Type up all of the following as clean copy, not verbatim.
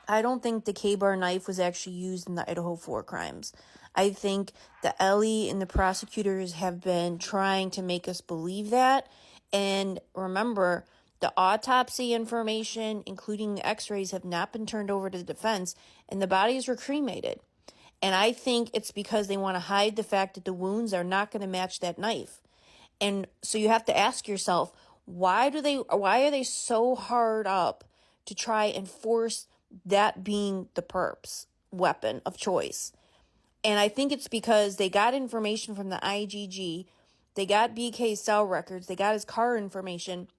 I don't think the KBAR knife was actually used in the Idaho 4 crimes. I think the Ellie and the prosecutors have been trying to make us believe that. And remember, the autopsy information, including the x-rays, have not been turned over to the defense, and the bodies were cremated. And I think it's because they want to hide the fact that the wounds are not going to match that knife. And so you have to ask yourself, why are they so hard up to try and force that being the perp's weapon of choice? And I think it's because they got information from the IGG, they got BK's cell records, they got his car information,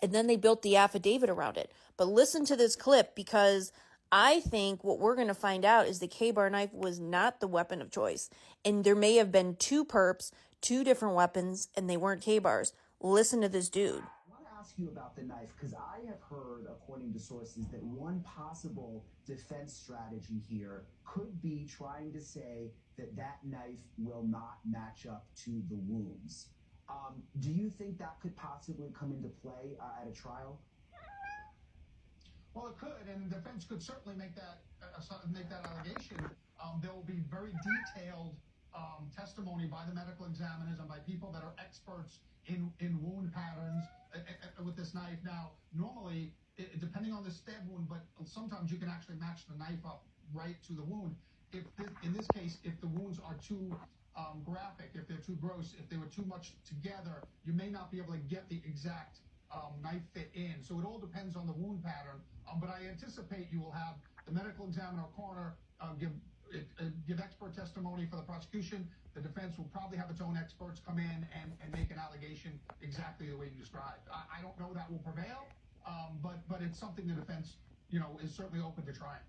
and then they built the affidavit around it. But listen to this clip, because I think what we're going to find out is the KBAR knife was not the weapon of choice. And there may have been two perps, two different weapons, and they weren't KBARs. Listen to this dude. I want to ask you about the knife, because I have heard, according to sources, that one possible defense strategy here could be trying to say that that knife will not match up to the wounds. Do you think that could possibly come into play at a trial? Well, it could, and the defense could certainly make that allegation. There will be very detailed testimony by the medical examiners and by people that are experts in wound patterns with this knife. Now, normally, depending on the stab wound, but sometimes you can actually match the knife up right to the wound. In this case, if the wounds are too graphic, if they're too gross, if they were too much together, you may not be able to get the exact knife fit in. So it all depends on the wound pattern. But I anticipate you will have the medical examiner or coroner give expert testimony for the prosecution. The defense will probably have its own experts come in and make an allegation exactly the way you described. I don't know that will prevail, but it's something the defense, is certainly open to trying.